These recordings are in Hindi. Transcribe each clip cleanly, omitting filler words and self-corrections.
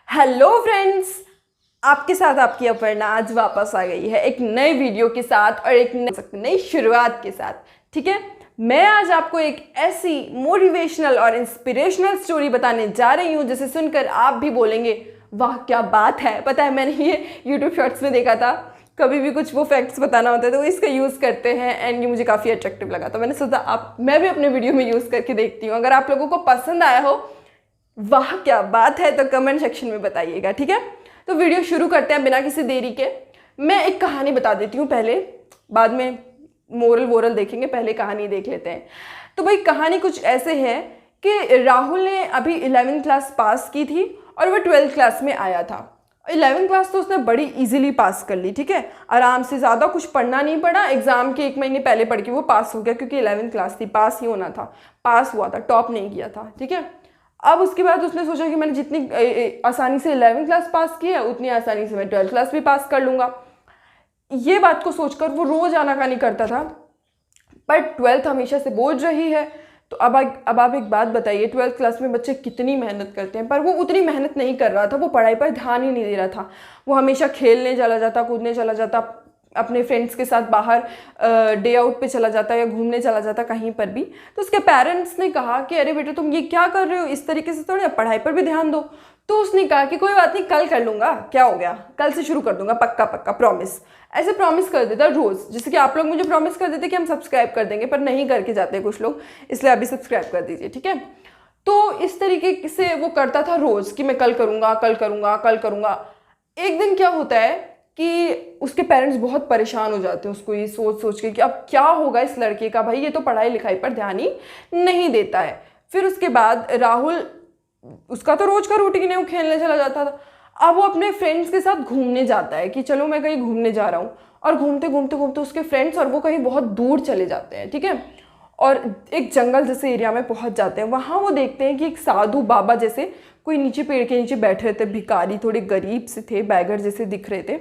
हेलो फ्रेंड्स, आपके साथ आपकी अपर्णा आज वापस आ गई है एक नए वीडियो के साथ और एक नई शुरुआत के साथ। ठीक है, मैं आज आपको एक ऐसी मोटिवेशनल और इंस्पिरेशनल स्टोरी बताने जा रही हूँ जिसे सुनकर आप भी बोलेंगे वाह क्या बात है। पता है, मैंने ये यूट्यूब शॉर्ट्स में देखा था, कभी भी कुछ वो फैक्ट्स बताना होता है तो वो इसका यूज़ करते हैं एंड ये मुझे काफ़ी अट्रैक्टिव लगा, तो मैंने सोचा मैं भी अपने वीडियो में यूज़ करके देखती हूँ। अगर आप लोगों को पसंद आया हो, वाह क्या बात है, तो कमेंट सेक्शन में बताइएगा। ठीक है, तो वीडियो शुरू करते हैं बिना किसी देरी के। मैं एक कहानी बता देती हूँ पहले, बाद में मोरल वोरल देखेंगे, पहले कहानी देख लेते हैं। तो भाई कहानी कुछ ऐसे है कि राहुल ने अभी 11वीं क्लास पास की थी और वह 12th क्लास में आया था। 11वीं क्लास तो उसने बड़ी इजीली पास कर ली। ठीक है, आराम से, ज़्यादा कुछ पढ़ना नहीं पड़ा, एग्जाम के 1 महीने पहले पढ़ के वो पास हो गया, क्योंकि 11वीं क्लास थी, पास ही होना था, पास हुआ था, टॉप नहीं किया था। ठीक है, अब उसके बाद उसने सोचा कि मैंने जितनी आसानी से 11वीं क्लास पास की है उतनी आसानी से मैं 12th क्लास भी पास कर लूँगा। ये बात को सोचकर वो रोज़ आनाकानी करता था, पर 12th हमेशा से बोझ रही है। तो अब आप एक बात बताइए, 12th क्लास में बच्चे कितनी मेहनत करते हैं, पर वो उतनी मेहनत नहीं कर रहा था, वो पढ़ाई पर ध्यान ही नहीं दे रहा था। वो हमेशा खेलने चला जाता, कूदने चला जाता, अपने फ्रेंड्स के साथ बाहर डे आउट पे चला जाता या घूमने चला जाता कहीं पर भी। तो उसके पेरेंट्स ने कहा कि अरे बेटा तुम ये क्या कर रहे हो, इस तरीके से थोड़ी, पढ़ाई पर भी ध्यान दो। तो उसने कहा कि कोई बात नहीं, कल कर लूँगा, क्या हो गया, कल से शुरू कर दूंगा, पक्का पक्का, प्रॉमिस। ऐसे प्रॉमिस कर देता रोज़, जैसे कि आप लोग मुझे प्रॉमिस कर देते कि हम सब्सक्राइब कर देंगे, पर नहीं करके जाते कुछ लोग, इसलिए अभी सब्सक्राइब कर दीजिए। ठीक है, तो इस तरीके से वो करता था रोज़ कि मैं कल करूँगा, कल करूँगा, कल करूँगा। एक दिन क्या होता है कि उसके पेरेंट्स बहुत परेशान हो जाते हैं उसको ये सोच सोच के कि अब क्या होगा इस लड़के का, भाई ये तो पढ़ाई लिखाई पर ध्यान ही नहीं देता है। फिर उसके बाद राहुल, उसका तो रोज का रूटीन है, वो खेलने चला जाता था। अब वो अपने फ्रेंड्स के साथ घूमने जाता है कि चलो मैं कहीं घूमने जा रहा हूँ, और घूमते घूमते घूमते उसके फ्रेंड्स और वो कहीं बहुत दूर चले जाते हैं। ठीक है, और एक जंगल जैसे एरिया में पहुंच जाते हैं। वहाँ वो देखते हैं कि एक साधु बाबा जैसे कोई नीचे पेड़ के नीचे बैठे रहते, भिखारी, थोड़े गरीब से थे, बैगर जैसे दिख रहे थे।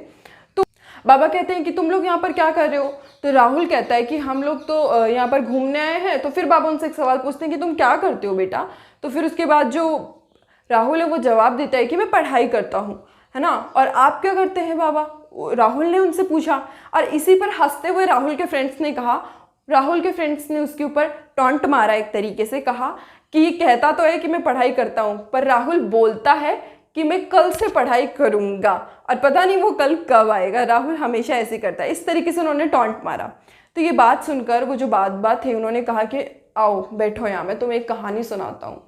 तो बाबा कहते हैं कि तुम लोग यहाँ पर क्या कर रहे हो। तो राहुल कहता है कि हम लोग तो यहाँ पर घूमने आए हैं। तो फिर बाबा उनसे एक सवाल पूछते हैं कि तुम क्या करते हो बेटा। तो फिर उसके बाद जो राहुल है वो जवाब देता है कि मैं पढ़ाई करता हूँ, है ना। और आप क्या करते हैं बाबा, राहुल ने उनसे पूछा। और इसी पर हंसते हुए राहुल के फ्रेंड्स ने उसके ऊपर टॉन्ट मारा, एक तरीके से कहा कि ये कहता तो है कि मैं पढ़ाई करता हूँ, पर राहुल बोलता है कि मैं कल से पढ़ाई करूँगा, और पता नहीं वो कल कब आएगा। राहुल हमेशा ऐसे करता है। इस तरीके से उन्होंने टॉन्ट मारा। तो ये बात सुनकर वो जो बात थे, उन्होंने कहा कि आओ बैठो यहाँ, मैं तुम्हें एक कहानी सुनाता हूँ।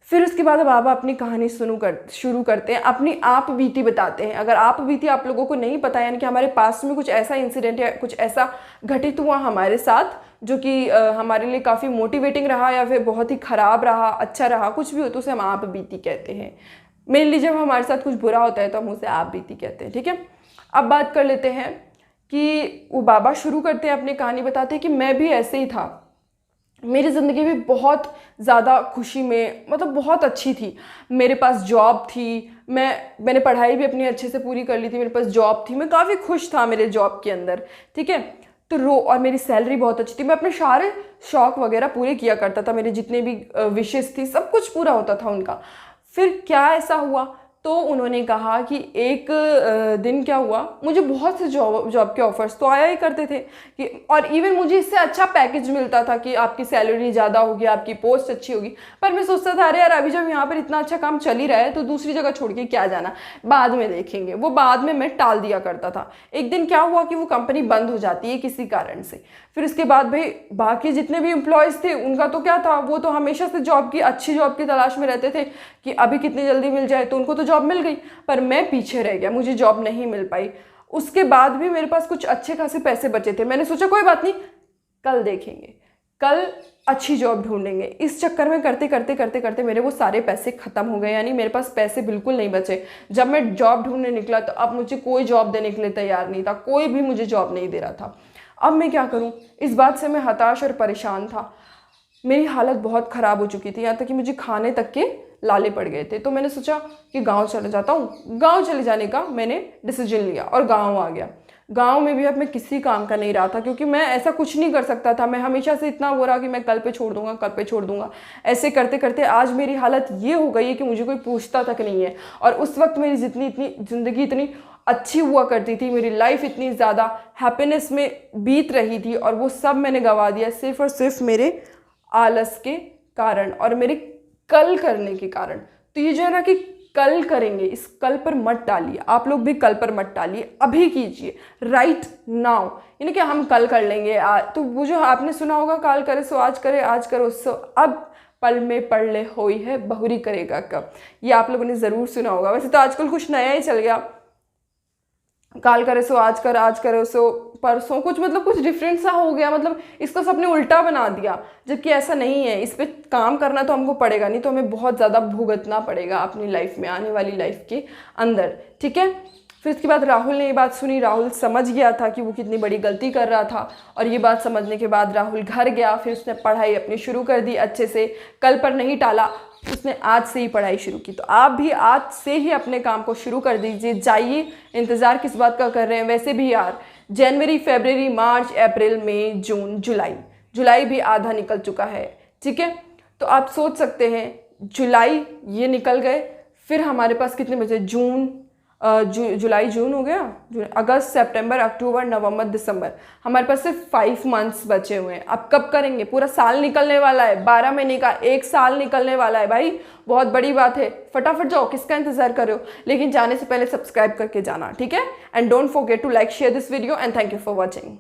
फिर उसके बाद बाबा अपनी कहानी शुरू करते हैं, अपनी आप बीती बताते हैं। अगर आप बीती आप लोगों को नहीं पता, यानी कि हमारे पास में कुछ ऐसा इंसिडेंट या कुछ ऐसा घटित हुआ हमारे साथ जो कि हमारे लिए काफ़ी मोटिवेटिंग रहा, या फिर बहुत ही ख़राब रहा, अच्छा रहा, कुछ भी हो तो उसे हम आप बीती कहते हैं। मेनली जब हमारे साथ कुछ बुरा होता है तो हम उसे आप बीती कहते हैं। ठीक है, अब बात कर लेते हैं कि वो बाबा शुरू करते हैं अपनी कहानी, बताते हैं कि मैं भी ऐसे ही था। मेरी ज़िंदगी भी बहुत ज़्यादा खुशी में, मतलब बहुत अच्छी थी। मेरे पास जॉब थी, मैंने पढ़ाई भी अपनी अच्छे से पूरी कर ली थी, मेरे पास जॉब थी, मैं काफ़ी खुश था मेरे जॉब के अंदर। ठीक है, तो और मेरी सैलरी बहुत अच्छी थी, मैं अपने सारे शौक वगैरह पूरे किया करता था, मेरे जितने भी विशेस थी सब कुछ पूरा होता था उनका। फिर क्या ऐसा हुआ, तो उन्होंने कहा कि एक दिन क्या हुआ, मुझे बहुत से जॉब के ऑफर्स तो आया ही करते थे कि, और इवन मुझे इससे अच्छा पैकेज मिलता था कि आपकी सैलरी ज़्यादा होगी, आपकी पोस्ट अच्छी होगी। पर मैं सोचता था अरे यार, अभी जब यहाँ पर इतना अच्छा काम चल ही रहा है तो दूसरी जगह छोड़ के क्या जाना, बाद में देखेंगे। वो बाद में मैं टाल दिया करता था। एक दिन क्या हुआ कि वो कंपनी बंद हो जाती है किसी कारण से। फिर उसके बाद भाई बाकी जितने भी एम्प्लॉयज़ थे उनका तो क्या था, वो तो हमेशा से अच्छी जॉब की तलाश में रहते थे कि अभी कितनी जल्दी मिल जाए, तो उनको तो जॉब मिल गई, पर मैं पीछे रह गया, मुझे जॉब नहीं मिल पाई। उसके बाद भी मेरे पास कुछ अच्छे खासे पैसे बचे थे। मैंने सोचा कोई बात नहीं, कल देखेंगे, कल अच्छी जॉब ढूंढेंगे। इस चक्कर में करते करते करते करते मेरे वो सारे पैसे ख़त्म हो गए, यानी मेरे पास पैसे बिल्कुल नहीं बचे। जब मैं जॉब ढूंढने निकला तो अब मुझे कोई जॉब देने के लिए तैयार नहीं था, कोई भी मुझे जॉब नहीं दे रहा था। अब मैं क्या करूं, इस बात से मैं हताश और परेशान था। मेरी हालत बहुत ख़राब हो चुकी थी, यहाँ तक कि मुझे खाने तक के लाले पड़ गए थे। तो मैंने सोचा कि गांव चले जाता हूँ। गांव चले जाने का मैंने डिसीजन लिया और गांव आ गया। गांव में भी अब मैं किसी काम का नहीं रहा था, क्योंकि मैं ऐसा कुछ नहीं कर सकता था। मैं हमेशा से इतना वो रहा कि मैं कल पे छोड़ दूंगा, कल पे छोड़ दूंगा। ऐसे करते करते आज मेरी हालत ये हो गई है कि मुझे कोई पूछता तक नहीं है। और उस वक्त मेरी इतनी ज़िंदगी इतनी अच्छी हुआ करती थी, मेरी लाइफ इतनी ज़्यादा हैप्पीनेस में बीत रही थी, और वो सब मैंने गंवा दिया सिर्फ और सिर्फ मेरे आलस के कारण और मेरे कल करने के कारण। तो ये जो है ना कि कल करेंगे, इस कल पर मत डालिए। आप लोग भी कल पर मत डालिए, अभी कीजिए, राइट नाउ। यानी कि हम कल कर लेंगे। तो वो जो आपने सुना होगा, काल करे सो आज करे, आज करो सो अब, पल में पढ़ ले होई है बहुरी करेगा कब। ये आप लोगों ने ज़रूर सुना होगा। वैसे तो आजकल कुछ नया ही चल गया, काल करे सो आज कर, आज करो सो परसों, कुछ मतलब कुछ डिफरेंट सा हो गया। मतलब इसको सबने उल्टा बना दिया, जबकि ऐसा नहीं है। इस पे काम करना तो हमको पड़ेगा, नहीं तो हमें बहुत ज़्यादा भुगतना पड़ेगा अपनी लाइफ में, आने वाली लाइफ के अंदर। ठीक है। फिर इसके बाद राहुल ने ये बात सुनी। राहुल समझ गया था कि वो कितनी बड़ी गलती कर रहा था, और ये बात समझने के बाद राहुल घर गया। फिर उसने पढ़ाई अपनी शुरू कर दी अच्छे से, कल पर नहीं टाला, उसने आज से ही पढ़ाई शुरू की। तो आप भी आज से ही अपने काम को शुरू कर दीजिए, जाइए। इंतज़ार किस बात का कर रहे हैं? वैसे भी यार जनवरी, फरवरी, मार्च, अप्रैल, मई, जून, जुलाई भी आधा निकल चुका है। ठीक है। तो आप सोच सकते हैं, जुलाई ये निकल गए, फिर हमारे पास कितने बचे? जुलाई, जून हो गया, अगस्त, सितंबर, अक्टूबर, नवंबर, दिसंबर, हमारे पास सिर्फ 5 मंथ्स बचे हुए हैं। अब कब करेंगे? पूरा साल निकलने वाला है, 12 महीने का 1 साल निकलने वाला है भाई, बहुत बड़ी बात है। फटाफट जाओ, किसका इंतजार करो। लेकिन जाने से पहले सब्सक्राइब करके जाना, ठीक है। And don't forget to like, share this video, and thank you for watching.